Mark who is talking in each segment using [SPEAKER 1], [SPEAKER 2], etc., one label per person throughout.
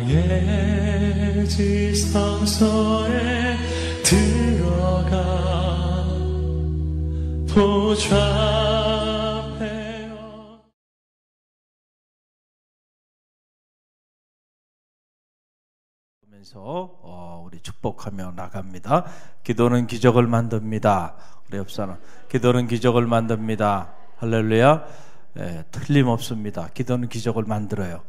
[SPEAKER 1] 광야의 지성소에 들어가 보좌하며
[SPEAKER 2] 우리 축복하며 나갑니다. 기도는 기적을 만듭니다. 우리 옆사람, 기도는 기적을 만듭니다. 할렐루야. 틀림없습니다. 기도는 기적을 만들어요.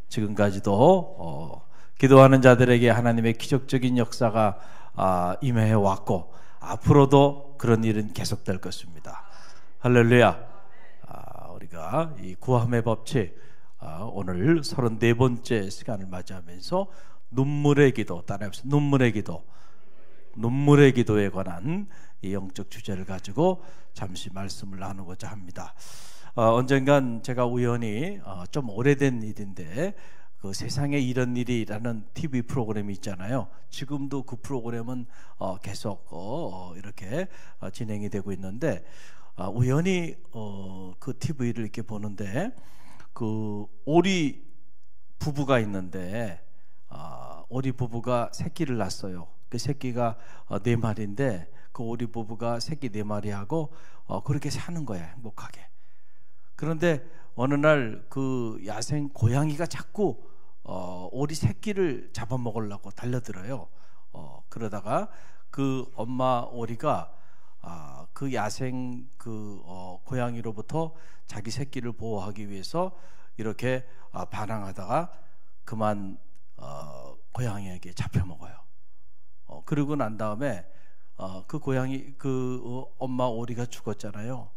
[SPEAKER 2] 지금까지도 기도하는 자들에게 하나님의 기적적인 역사가 임해 왔고 앞으로도 그런 일은 계속될 것입니다. 할렐루야. 우리가 이 구함의 법칙 오늘 34번째 시간을 맞이하면서 눈물의 기도, 따라해보세요. 눈물의 기도에 관한 이 영적 주제를 가지고 잠시 말씀을 나누고자 합니다. 언젠간 제가 우연히 좀 오래된 일인데 그 세상에 이런 일이라는 TV 프로그램이 있잖아요. 지금도 그 프로그램은 계속 이렇게 진행이 되고 있는데 우연히 그 TV를 이렇게 보는데 그 오리 부부가 있는데 오리 부부가 새끼를 낳았어요. 그 새끼가 4마리인데 그 오리 부부가 새끼 4마리하고 그렇게 사는 거야, 행복하게. 그런데 어느 날 그 야생 고양이가 자꾸 오리 새끼를 잡아먹으려고 달려들어요. 그러다가 그 엄마 오리가 그 야생 그 고양이로부터 자기 새끼를 보호하기 위해서 이렇게 반항하다가 그만 고양이에게 잡혀먹어요. 그러고 난 다음에 그 고양이 그 엄마 오리가 죽었잖아요.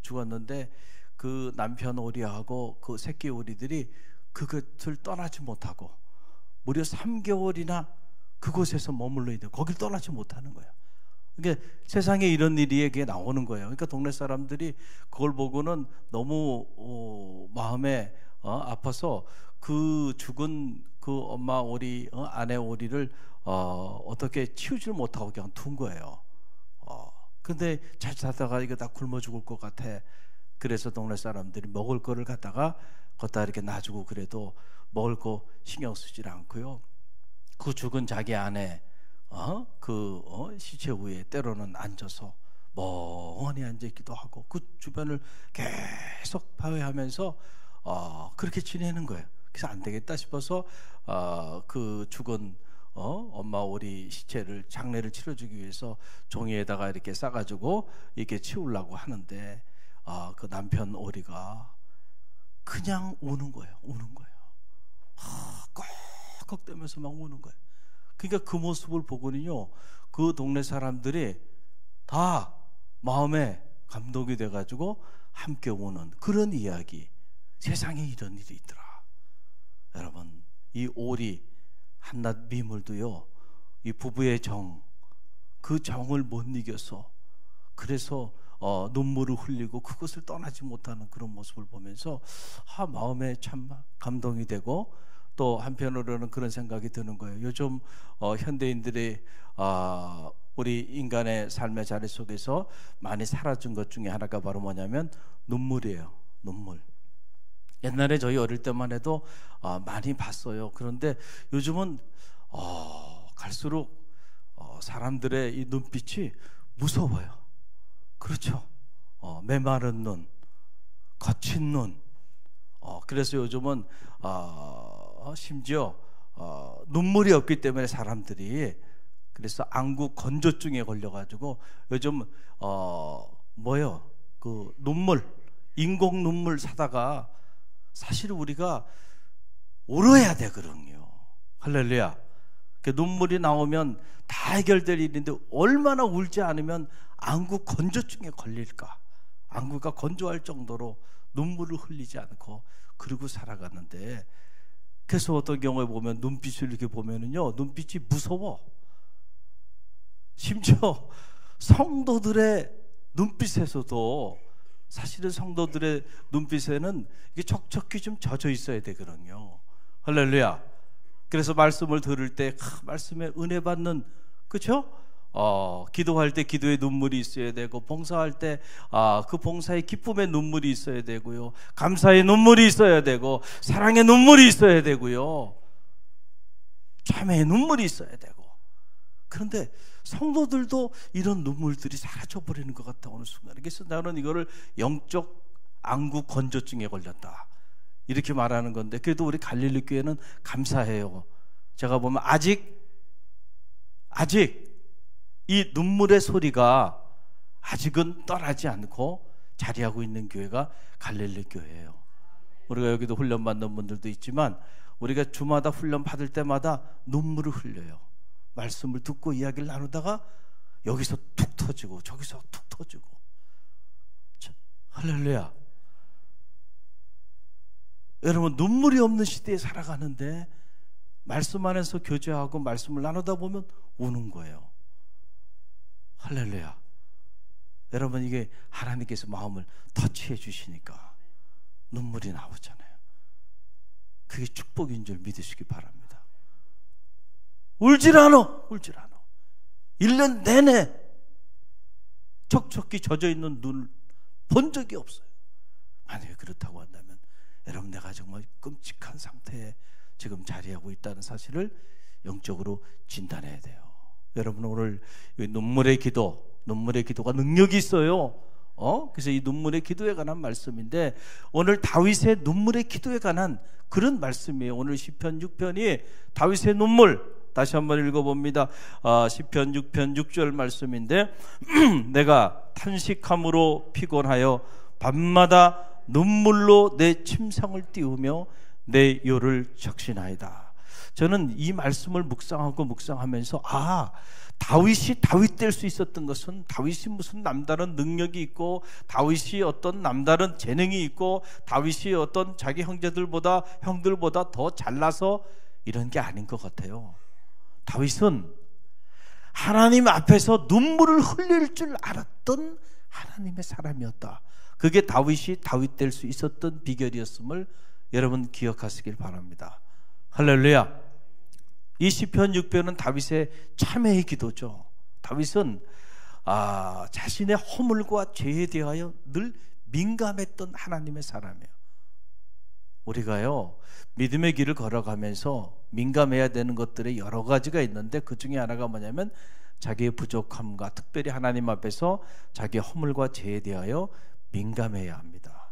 [SPEAKER 2] 죽었는데 그 남편 오리하고 그 새끼 오리들이 그것을 떠나지 못하고 무려 3개월이나 그곳에서 머물러 있는데 거길 떠나지 못하는 거예요. 그러니까 세상에 이런 일이 나오는 거예요. 그러니까 동네 사람들이 그걸 보고는 너무 마음에 아파서 그 죽은 그 엄마 오리 아내 오리를 어떻게 치우질 못하고 그냥 둔 거예요. 근데 잘 자다가 이거 다 굶어 죽을 것 같아. 그래서 동네 사람들이 먹을 거를 갖다가 걷다 이렇게 놔주고 그래도 먹을 거 신경 쓰질 않고요. 그 죽은 자기 아내 시체 위에 때로는 앉아서 멍하니 앉아있기도 하고 그 주변을 계속 파괴하면서 그렇게 지내는 거예요. 그래서 안 되겠다 싶어서 그 죽은 엄마 오리 시체를 장례를 치러주기 위해서 종이에다가 이렇게 싸가지고 이렇게 치우려고 하는데 그 남편 오리가 그냥 우는 거예요. 꺽꺽대면서 막 우는 거예요. 그러니까 그 모습을 보고는요, 그 동네 사람들이 다 마음에 감동이 돼가지고 함께 우는 그런 이야기. 세상에 이런 일이 있더라. 여러분, 이 오리 한낱 미물도요, 이 부부의 그 정을 못 이겨서 그래서 눈물을 흘리고 그것을 떠나지 못하는 그런 모습을 보면서 마음에 참 감동이 되고 또 한편으로는 그런 생각이 드는 거예요. 요즘 현대인들이 우리 인간의 삶의 자리 속에서 많이 사라진 것 중에 하나가 바로 뭐냐면 눈물이에요. 눈물. 옛날에 저희 어릴 때만 해도 많이 봤어요. 그런데 요즘은 갈수록 사람들의 이 눈빛이 무서워요. 그렇죠. 메마른 눈, 거친 눈. 그래서 요즘은 심지어 눈물이 없기 때문에 사람들이 그래서 안구 건조증에 걸려가지고 요즘 그 눈물, 인공 눈물 사다가 사실 우리가 울어야 되거든요. 할렐루야. 그 눈물이 나오면 다 해결될 일인데 얼마나 울지 않으면 안구 건조증에 걸릴까. 안구가 건조할 정도로 눈물을 흘리지 않고 그러고 살아갔는데, 그래서 어떤 경우에 보면 눈빛을 이렇게 보면은요, 눈빛이 무서워. 심지어 성도들의 눈빛에서도 사실은 성도들의 눈빛에는 이게 척척히 좀 젖어 있어야 되거든요. 할렐루야. 그래서 말씀을 들을 때 말씀에 은혜 받는, 그렇죠? 기도할 때 기도의 눈물이 있어야 되고, 봉사할 때 그 봉사의 기쁨의 눈물이 있어야 되고요, 감사의 눈물이 있어야 되고, 사랑의 눈물이 있어야 되고요. 참회의 눈물이 있어야 되고. 그런데 성도들도 이런 눈물들이 사라져버리는 것 같다 어느 순간에. 그래서 나는 이거를 영적 안구 건조증에 걸렸다 이렇게 말하는 건데, 그래도 우리 갈릴리 교회는 감사해요. 제가 보면 아직 이 눈물의 소리가 아직은 떠나지 않고 자리하고 있는 교회가 갈릴리 교회예요. 우리가 여기도 훈련 받는 분들도 있지만 우리가 주마다 훈련 받을 때마다 눈물을 흘려요. 말씀을 듣고 이야기를 나누다가 여기서 툭 터지고 저기서 툭 터지고. 할렐루야. 여러분, 눈물이 없는 시대에 살아가는데 말씀 안에서 교제하고 말씀을 나누다 보면 우는 거예요. 할렐루야. 여러분, 이게 하나님께서 마음을 터치해 주시니까 눈물이 나오잖아요. 그게 축복인 줄 믿으시기 바랍니다. 울질 않아. 1년 내내 촉촉히 젖어있는 눈을 본 적이 없어요. 만약에 그렇다고 한다면 여러분, 내가 정말 끔찍한 상태에 지금 자리하고 있다는 사실을 영적으로 진단해야 돼요. 여러분, 오늘 눈물의 기도가 능력이 있어요. 그래서 이 눈물의 기도에 관한 말씀인데, 오늘 다윗의 눈물의 기도에 관한 그런 말씀이에요. 오늘 시편 6편이 다윗의 눈물, 다시 한번 읽어봅니다. 시편 6편 6절 말씀인데 내가 탄식함으로 피곤하여 밤마다 눈물로 내 침상을 띄우며 내 요를 적신하이다. 저는 이 말씀을 묵상하면서 다윗이 다윗 될 수 있었던 것은 다윗이 무슨 남다른 능력이 있고 다윗이 어떤 남다른 재능이 있고 다윗이 어떤 자기 형들보다 더 잘나서 이런 게 아닌 것 같아요. 다윗은 하나님 앞에서 눈물을 흘릴 줄 알았던 하나님의 사람이었다. 그게 다윗이 다윗 될 수 있었던 비결이었음을 여러분 기억하시길 바랍니다. 할렐루야. 이 시편 6편은 다윗의 참회의 기도죠. 다윗은 자신의 허물과 죄에 대하여 늘 민감했던 하나님의 사람이에요. 우리가요, 믿음의 길을 걸어가면서 민감해야 되는 것들이 여러 가지가 있는데 그 중에 하나가 뭐냐면 자기의 부족함과 특별히 하나님 앞에서 자기의 허물과 죄에 대하여 민감해야 합니다.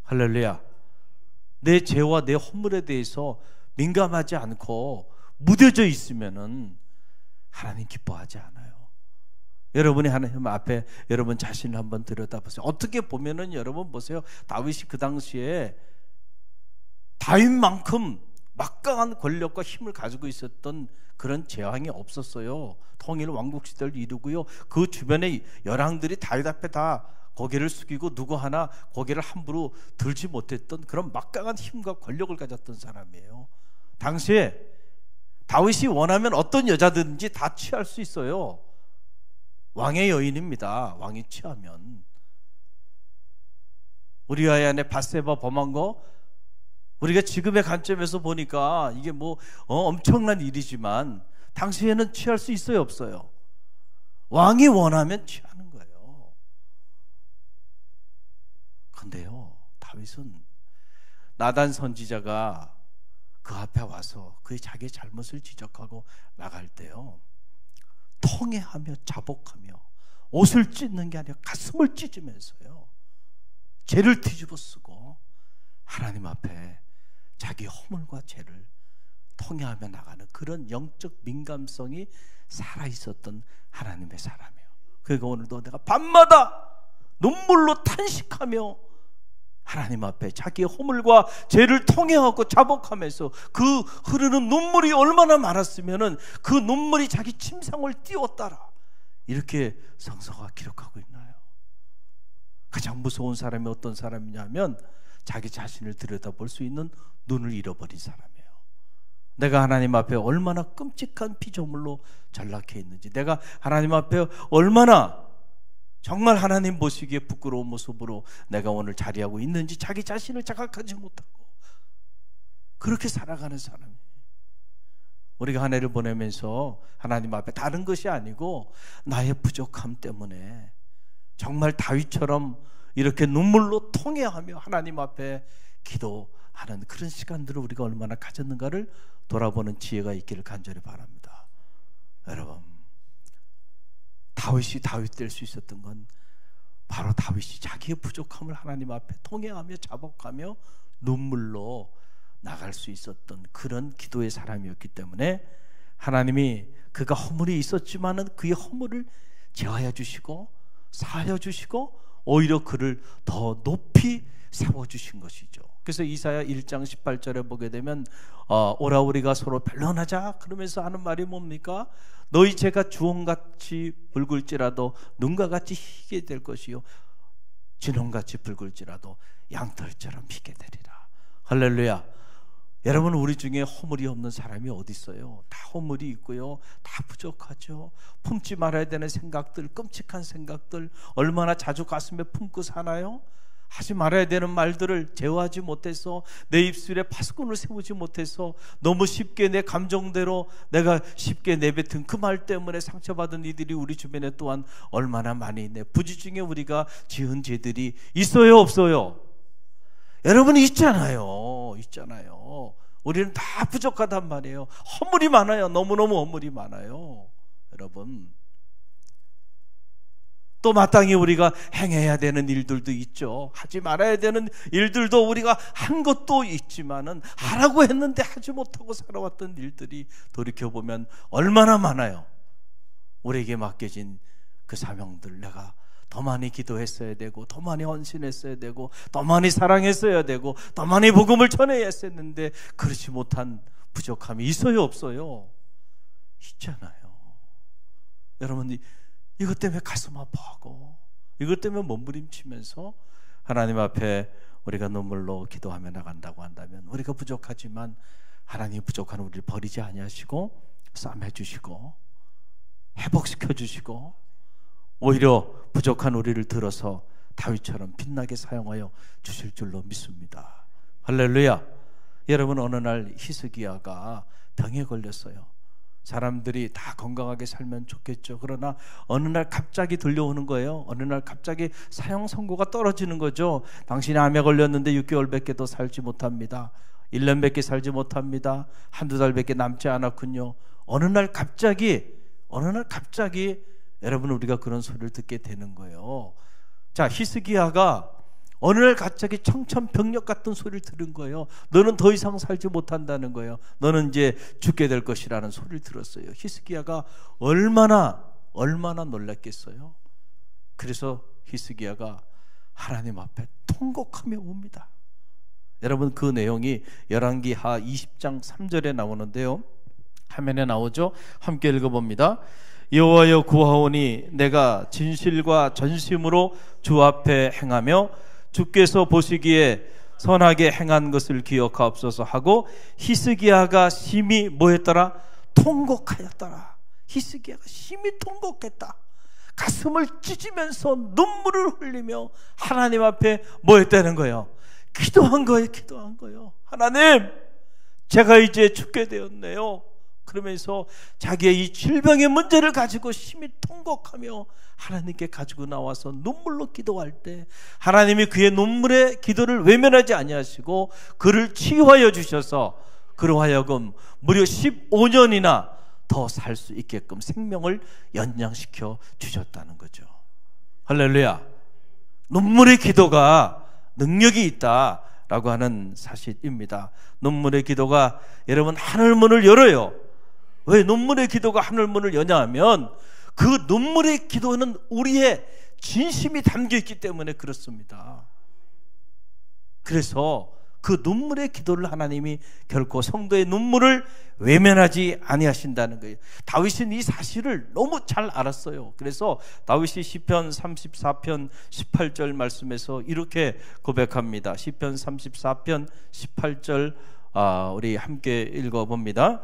[SPEAKER 2] 할렐루야. 내 죄와 내 허물에 대해서 민감하지 않고 무뎌져 있으면은 하나님 기뻐하지 않아요. 여러분이 하나님 앞에 여러분 자신을 한번 들여다보세요. 어떻게 보면은 여러분 보세요. 다윗이 그 당시에 다윗만큼 막강한 권력과 힘을 가지고 있었던 그런 제왕이 없었어요. 통일 왕국 시대를 이루고요. 그 주변의 열왕들이 다윗 앞에 다 고개를 숙이고 누구 하나 고개를 함부로 들지 못했던 그런 막강한 힘과 권력을 가졌던 사람이에요. 당시에 다윗이 원하면 어떤 여자든지 다 취할 수 있어요. 왕의 여인입니다. 왕이 취하면. 우리아의 아내 밧세바 범한 거 우리가 지금의 관점에서 보니까 이게 엄청난 일이지만 당시에는 취할 수 있어요, 없어요? 왕이 원하면 취하는 거예요. 근데요, 다윗은 나단 선지자가 그 앞에 와서 그의 자기의 잘못을 지적하고 나갈 때요, 통회하며 자복하며 옷을 찢는 게 아니라 가슴을 찢으면서요 죄를 뒤집어 쓰고 하나님 앞에 자기 허물과 죄를 통회하며 나가는 그런 영적 민감성이 살아있었던 하나님의 사람이에요. 그러니까 오늘도 내가 밤마다 눈물로 탄식하며 하나님 앞에 자기의 허물과 죄를 통회하고 자복하면서 그 흐르는 눈물이 얼마나 많았으면은 그 눈물이 자기 침상을 띄웠다라, 이렇게 성서가 기록하고 있나요? 가장 무서운 사람이 어떤 사람이냐면 자기 자신을 들여다볼 수 있는 눈을 잃어버린 사람이에요. 내가 하나님 앞에 얼마나 끔찍한 피조물로 전락해 있는지, 내가 하나님 앞에 얼마나 정말 하나님 보시기에 부끄러운 모습으로 내가 오늘 자리하고 있는지 자기 자신을 자각하지 못하고 그렇게 살아가는 사람이에요. 우리가 한 해를 보내면서 하나님 앞에 다른 것이 아니고 나의 부족함 때문에 정말 다윗처럼 이렇게 눈물로 통회하며 하나님 앞에 기도 하는 그런 시간들을 우리가 얼마나 가졌는가를 돌아보는 지혜가 있기를 간절히 바랍니다. 여러분, 다윗이 다윗 될 수 있었던 건 바로 다윗이 자기의 부족함을 하나님 앞에 통회하며 자복하며 눈물로 나갈 수 있었던 그런 기도의 사람이었기 때문에 하나님이 그가 허물이 있었지만은 그의 허물을 제하여 주시고 사하여 주시고 오히려 그를 더 높이 세워주신 것이죠. 그래서 이사야 1장 18절에 보게 되면 오라 우리가 서로 변론하자 그러면서 하는 말이 뭡니까? 너희 죄가 주홍같이 붉을지라도 눈과 같이 희게 될 것이요 진홍같이 붉을지라도 양털처럼 희게 되리라. 할렐루야. 여러분, 우리 중에 허물이 없는 사람이 어디 있어요? 다 허물이 있고요, 다 부족하죠. 품지 말아야 되는 생각들, 끔찍한 생각들 얼마나 자주 가슴에 품고 사나요? 하지 말아야 되는 말들을 제어하지 못해서 내 입술에 파수꾼을 세우지 못해서 너무 쉽게 내 감정대로 내가 쉽게 내뱉은 그 말 때문에 상처받은 이들이 우리 주변에 또한 얼마나 많이 있네. 부지 중에 우리가 지은 죄들이 있어요, 없어요? 여러분, 있잖아요. 우리는 다 부족하단 말이에요. 허물이 많아요. 너무너무 허물이 많아요. 여러분, 또 마땅히 우리가 행해야 되는 일들도 있죠. 하지 말아야 되는 일들도 우리가 한 것도 있지만은 하라고 했는데 하지 못하고 살아왔던 일들이 돌이켜보면 얼마나 많아요. 우리에게 맡겨진 그 사명들, 내가 더 많이 기도했어야 되고 더 많이 헌신했어야 되고 더 많이 사랑했어야 되고 더 많이 복음을 전해야 했었는데 그렇지 못한 부족함이 있어요, 없어요? 있잖아요. 여러분, 이것 때문에 가슴 아파하고 이것 때문에 몸부림치면서 하나님 앞에 우리가 눈물로 기도하며 나간다고 한다면 우리가 부족하지만 하나님 부족한 우리를 버리지 아니하시고 싸매 주시고 회복시켜 주시고 오히려 부족한 우리를 들어서 다윗처럼 빛나게 사용하여 주실 줄로 믿습니다. 할렐루야. 여러분, 어느 날 히스기야가 병에 걸렸어요. 사람들이 다 건강하게 살면 좋겠죠. 그러나 어느 날 갑자기 들려오는 거예요. 어느 날 갑자기 사형 선고가 떨어지는 거죠. 당신이 암에 걸렸는데 6개월밖에 더 살지 못합니다. 1년밖에 살지 못합니다. 한두 달밖에 남지 않았군요. 어느 날 갑자기 여러분, 우리가 그런 소리를 듣게 되는 거예요. 자, 히스기야가 어느 날 갑자기 청천벽력 같은 소리를 들은 거예요. 너는 더 이상 살지 못한다는 거예요. 너는 이제 죽게 될 것이라는 소리를 들었어요. 히스기야가 얼마나 놀랐겠어요. 그래서 히스기야가 하나님 앞에 통곡하며 옵니다. 여러분, 그 내용이 열왕기하 20장 3절에 나오는데요. 화면에 나오죠. 함께 읽어봅니다. 여호와여 구하오니 내가 진실과 전심으로 주 앞에 행하며 주께서 보시기에 선하게 행한 것을 기억하옵소서 하고 히스기야가 심히 뭐했더라? 통곡하였더라. 히스기야가 심히 통곡했다. 가슴을 찢으면서 눈물을 흘리며 하나님 앞에 뭐했다는 거예요? 기도한 거예요. 하나님, 제가 이제 죽게 되었네요. 그러면서 자기의 이 질병의 문제를 가지고 심히 통곡하며 하나님께 가지고 나와서 눈물로 기도할 때 하나님이 그의 눈물의 기도를 외면하지 아니하시고 그를 치유하여 주셔서 그로 하여금 무려 15년이나 더 살 수 있게끔 생명을 연장시켜 주셨다는 거죠. 할렐루야. 눈물의 기도가 능력이 있다라고 하는 사실입니다. 눈물의 기도가 여러분 하늘문을 열어요. 왜 눈물의 기도가 하늘문을 여냐 하면 그 눈물의 기도는 우리의 진심이 담겨있기 때문에 그렇습니다. 그래서 그 눈물의 기도를 하나님이 결코 성도의 눈물을 외면하지 아니하신다는 거예요. 다윗은 이 사실을 너무 잘 알았어요. 그래서 다윗이 시편 34편 18절 말씀에서 이렇게 고백합니다. 시편 34편 18절 우리 함께 읽어봅니다.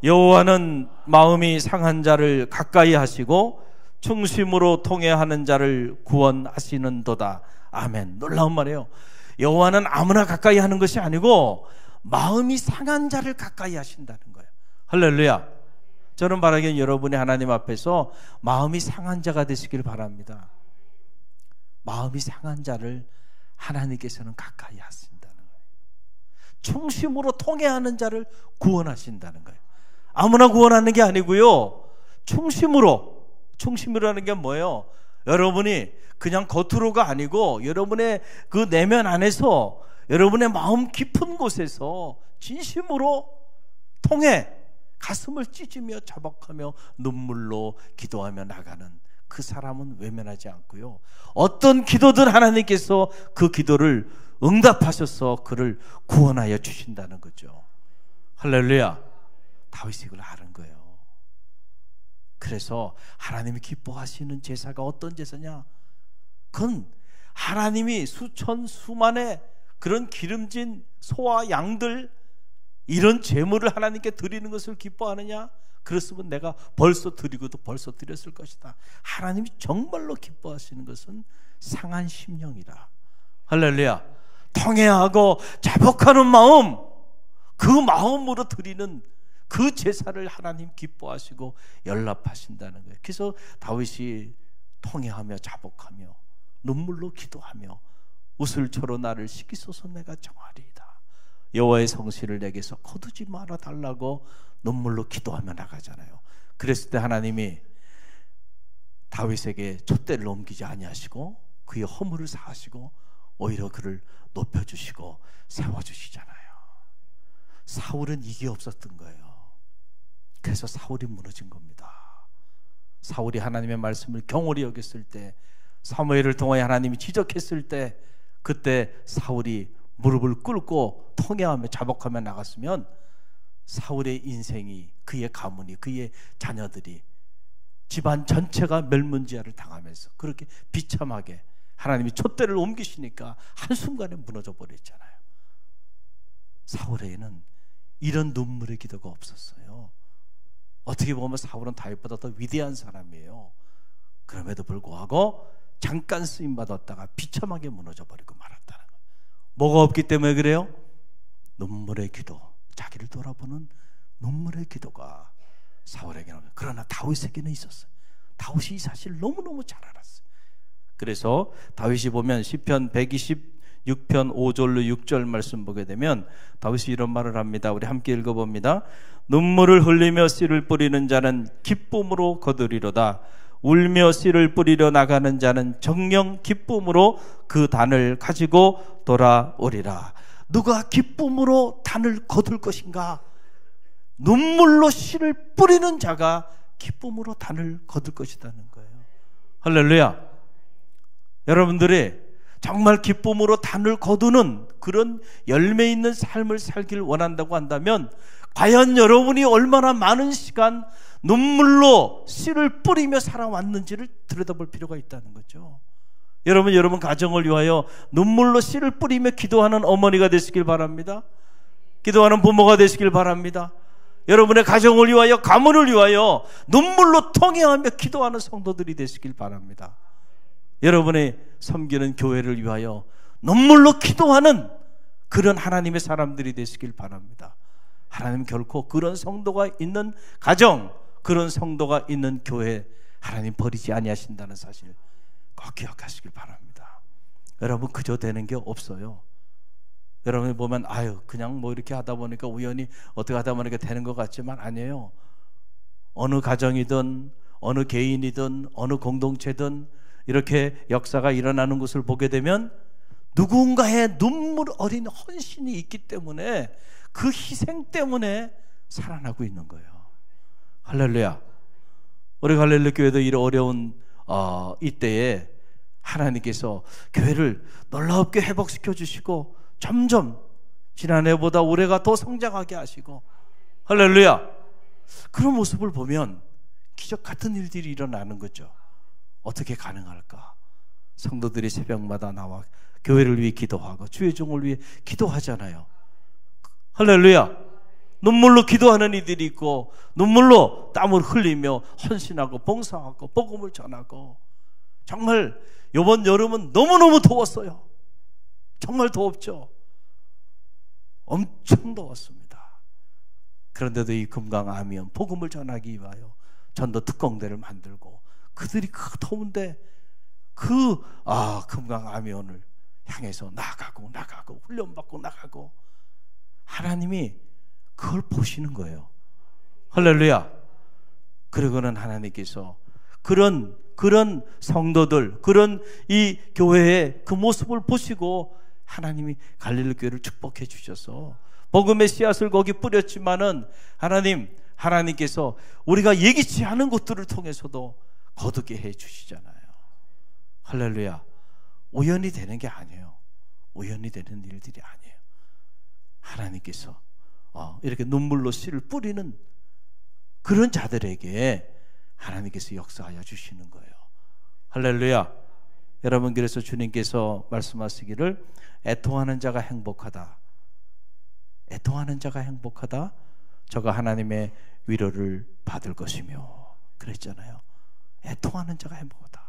[SPEAKER 2] 여호와는 마음이 상한 자를 가까이 하시고 충심으로 통회하는 자를 구원하시는도다. 아멘. 놀라운 말이에요. 여호와는 아무나 가까이 하는 것이 아니고 마음이 상한 자를 가까이 하신다는 거예요. 할렐루야. 저는 바라기는 여러분이 하나님 앞에서 마음이 상한 자가 되시길 바랍니다. 마음이 상한 자를 하나님께서는 가까이 하신다는 거예요. 충심으로 통회하는 자를 구원하신다는 거예요. 아무나 구원하는 게 아니고요, 충심으로라는 게 뭐예요? 여러분이 그냥 겉으로가 아니고 여러분의 그 내면 안에서, 여러분의 마음 깊은 곳에서 진심으로 통해 가슴을 찢으며 자복하며 눈물로 기도하며 나가는 그 사람은 외면하지 않고요, 어떤 기도든 하나님께서 그 기도를 응답하셔서 그를 구원하여 주신다는 거죠. 할렐루야. 다윗이 이걸 아는 거예요. 그래서 하나님이 기뻐하시는 제사가 어떤 제사냐? 그건 하나님이 수천 수만의 그런 기름진 소와 양들, 이런 제물을 하나님께 드리는 것을 기뻐하느냐? 그랬으면 내가 벌써 드리고도 벌써 드렸을 것이다. 하나님이 정말로 기뻐하시는 것은 상한 심령이라. 할렐루야. 통회하고 자복하는 마음, 그 마음으로 드리는 그 제사를 하나님 기뻐하시고 연락하신다는 거예요. 그래서 다윗이 통회하며 자복하며 눈물로 기도하며 우슬초로 나를 씻기소서 내가 정하리이다. 여호와의 성실을 내게서 거두지 말아 달라고 눈물로 기도하며 나가잖아요. 그랬을 때 하나님이 다윗에게 촛대를 옮기지 아니하시고 그의 허물을 사하시고 오히려 그를 높여주시고 세워주시잖아요. 사울은 이게 없었던 거예요. 그래서 사울이 무너진 겁니다. 사울이 하나님의 말씀을 경홀히 여겼을 때, 사무엘을 통하여 하나님이 지적했을 때, 그때 사울이 무릎을 꿇고 통회하며 자복하며 나갔으면 사울의 인생이, 그의 가문이, 그의 자녀들이, 집안 전체가 멸문지화를 당하면서 그렇게 비참하게 하나님이 촛대를 옮기시니까 한순간에 무너져 버렸잖아요. 사울에게는 이런 눈물의 기도가 없었어요. 어떻게 보면 사울은 다윗보다 더 위대한 사람이에요. 그럼에도 불구하고 잠깐 쓰임 받았다가 비참하게 무너져 버리고 말았다는 거예요. 뭐가 없기 때문에 그래요? 눈물의 기도, 자기를 돌아보는 눈물의 기도가 사울에게는, 그러나 다윗에게는 있었어요. 다윗이 이 사실을 너무너무 잘 알았어요. 그래서 다윗이 보면 시편 126편 5절로 6절 말씀 보게 되면 다윗이 이런 말을 합니다. 우리 함께 읽어봅니다. 눈물을 흘리며 씨를 뿌리는 자는 기쁨으로 거두리로다. 울며 씨를 뿌리려 나가는 자는 정령 기쁨으로 그 단을 가지고 돌아오리라. 누가 기쁨으로 단을 거둘 것인가? 눈물로 씨를 뿌리는 자가 기쁨으로 단을 거둘 것이라는 거예요. 할렐루야. 여러분들이 정말 기쁨으로 단을 거두는 그런 열매 있는 삶을 살기를 원한다고 한다면, 과연 여러분이 얼마나 많은 시간 눈물로 씨를 뿌리며 살아왔는지를 들여다볼 필요가 있다는 거죠. 여러분 가정을 위하여 눈물로 씨를 뿌리며 기도하는 어머니가 되시길 바랍니다. 기도하는 부모가 되시길 바랍니다. 여러분의 가정을 위하여, 가문을 위하여 눈물로 통회하며 기도하는 성도들이 되시길 바랍니다. 여러분의 섬기는 교회를 위하여 눈물로 기도하는 그런 하나님의 사람들이 되시길 바랍니다. 하나님 결코 그런 성도가 있는 가정, 그런 성도가 있는 교회 하나님 버리지 아니하신다는 사실 꼭 기억하시길 바랍니다. 여러분 그저 되는 게 없어요. 여러분이 보면 그냥 뭐 이렇게 하다 보니까 우연히 어떻게 하다 보니까 되는 것 같지만 아니에요. 어느 가정이든 어느 개인이든 어느 공동체든 이렇게 역사가 일어나는 것을 보게 되면 누군가의 눈물 어린 헌신이 있기 때문에, 그 희생 때문에 살아나고 있는 거예요. 할렐루야. 우리 갈릴리 교회도 이런 어려운 이때에 하나님께서 교회를 놀랍게 회복시켜 주시고 점점 지난해보다 올해가 더 성장하게 하시고, 할렐루야. 그런 모습을 보면 기적 같은 일들이 일어나는 거죠. 어떻게 가능할까? 성도들이 새벽마다 나와 교회를 위해 기도하고 주의 종을 위해 기도하잖아요. 할렐루야. 눈물로 기도하는 이들이 있고, 눈물로 땀을 흘리며 헌신하고 봉사하고 복음을 전하고. 정말 이번 여름은 너무너무 더웠어요. 정말 더웠죠. 엄청 더웠습니다. 그런데도 이 금강 아미언 복음을 전하기 위하여 전도 특공대를 만들고, 그들이 그 더운데 금강 아미언을 향해서 나가고 훈련받고 나가고, 하나님이 그걸 보시는 거예요. 할렐루야. 그러고는 하나님께서 그런 성도들, 그런 이 교회의 그 모습을 보시고 하나님이 갈릴리 교회를 축복해 주셔서 복음의 씨앗을 거기 뿌렸지만은 하나님께서 우리가 예기치 않은 것들을 통해서도 거두게 해 주시잖아요. 할렐루야. 우연히 되는 게 아니에요. 우연히 되는 일들이 아니에요. 하나님께서 이렇게 눈물로 씨를 뿌리는 그런 자들에게 하나님께서 역사하여 주시는 거예요. 할렐루야. 여러분, 그래서 주님께서 말씀하시기를 애통하는 자가 행복하다. 애통하는 자가 행복하다. 저가 하나님의 위로를 받을 것이며 그랬잖아요. 애통하는 자가 행복하다.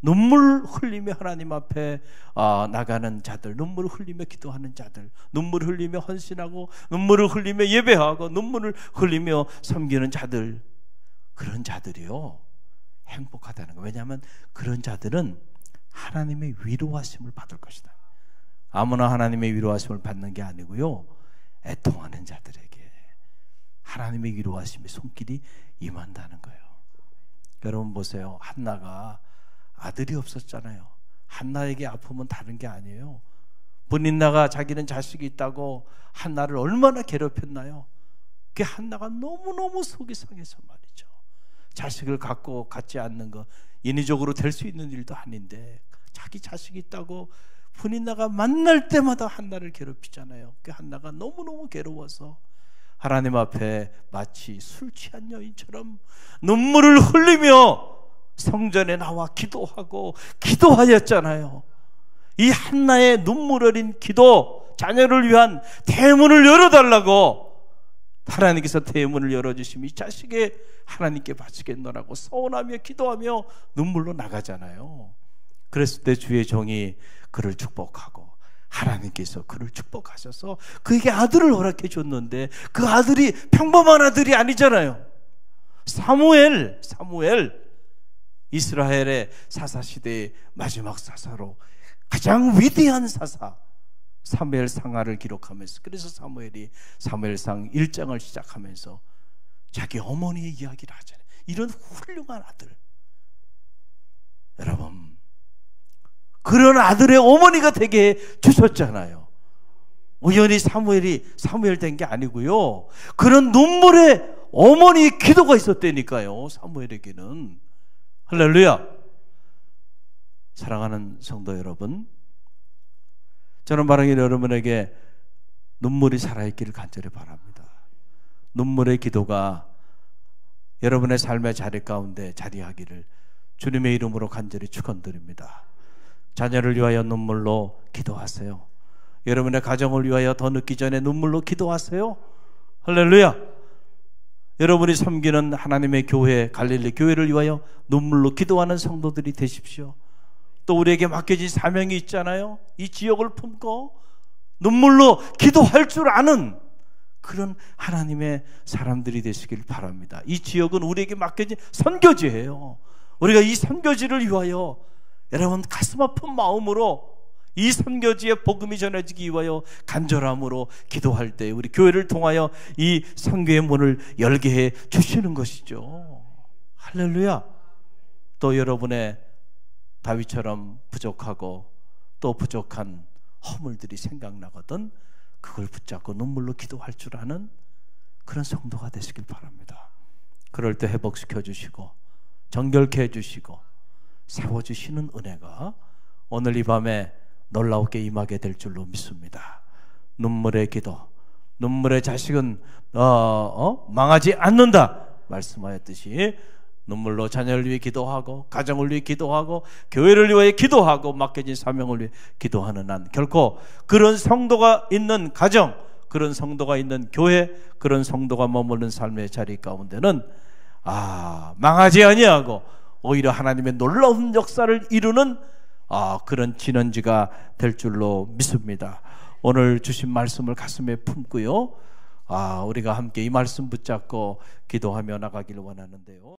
[SPEAKER 2] 눈물 흘리며 하나님 앞에 나가는 자들, 눈물을 흘리며 기도하는 자들, 눈물을 흘리며 헌신하고 눈물을 흘리며 예배하고 눈물을 흘리며 섬기는 자들, 그런 자들이요 행복하다는 거예요. 왜냐하면 그런 자들은 하나님의 위로하심을 받을 것이다. 아무나 하나님의 위로하심을 받는 게 아니고요, 애통하는 자들에게 하나님의 위로하심의 손길이 임한다는 거예요. 여러분 보세요. 한나가 아들이 없었잖아요. 한나에게 아픔은 다른 게 아니에요. 분인나가 자기는 자식이 있다고 한나를 얼마나 괴롭혔나요? 그 한나가 너무너무 속이 상해서 말이죠. 자식을 갖지 않는 거 인위적으로 될 수 있는 일도 아닌데 자기 자식이 있다고 분인나가 만날 때마다 한나를 괴롭히잖아요. 그 한나가 너무너무 괴로워서 하나님 앞에 마치 술 취한 여인처럼 눈물을 흘리며 성전에 나와 기도하였잖아요. 이 한나의 눈물 어린 기도, 자녀를 위한 대문을 열어달라고 하나님께서 대문을 열어주시면 이 자식의 하나님께 바치겠노라고 서원하며 기도하며 눈물로 나가잖아요. 그랬을 때 주의 종이 그를 축복하고 하나님께서 그를 축복하셔서 그에게 아들을 허락해 줬는데 그 아들이 평범한 아들이 아니잖아요. 사무엘, 이스라엘의 사사시대의 마지막 사사로 가장 위대한 사사 사무엘 상하를 기록하면서, 그래서 사무엘이 사무엘상 1장을 시작하면서 자기 어머니의 이야기를 하잖아요. 이런 훌륭한 아들, 여러분 그런 아들의 어머니가 되게 해 주셨잖아요. 우연히 사무엘 된 게 아니고요, 그런 눈물의 어머니의 기도가 있었다니까요, 사무엘에게는. 할렐루야. 사랑하는 성도 여러분, 저는 바라기를 여러분에게 눈물이 살아있기를 간절히 바랍니다. 눈물의 기도가 여러분의 삶의 자리 가운데 자리하기를 주님의 이름으로 간절히 축원드립니다. 자녀를 위하여 눈물로 기도하세요. 여러분의 가정을 위하여 더 늦기 전에 눈물로 기도하세요. 할렐루야. 여러분이 섬기는 하나님의 교회, 갈릴리 교회를 위하여 눈물로 기도하는 성도들이 되십시오. 또 우리에게 맡겨진 사명이 있잖아요. 이 지역을 품고 눈물로 기도할 줄 아는 그런 하나님의 사람들이 되시길 바랍니다. 이 지역은 우리에게 맡겨진 선교지예요. 우리가 이 선교지를 위하여 여러분 가슴 아픈 마음으로 이 선교지에 복음이 전해지기 위하여 간절함으로 기도할 때 우리 교회를 통하여 이 선교의 문을 열게 해 주시는 것이죠. 할렐루야. 또 여러분의 다윗처럼 부족하고 또 부족한 허물들이 생각나거든 그걸 붙잡고 눈물로 기도할 줄 아는 그런 성도가 되시길 바랍니다. 그럴 때 회복시켜 주시고 정결케 해주시고 세워주시는 은혜가 오늘 이 밤에 놀라우게 임하게 될 줄로 믿습니다. 눈물의 기도, 눈물의 자식은 망하지 않는다 말씀하였듯이 눈물로 자녀를 위해 기도하고 가정을 위해 기도하고 교회를 위해 기도하고 맡겨진 사명을 위해 기도하는 한 결코 그런 성도가 있는 가정, 그런 성도가 있는 교회, 그런 성도가 머무는 삶의 자리 가운데는 망하지 아니하고 오히려 하나님의 놀라운 역사를 이루는 그런 진원지가 될 줄로 믿습니다. 오늘 주신 말씀을 가슴에 품고요, 우리가 함께 이 말씀 붙잡고 기도하며 나가기를 원하는데요.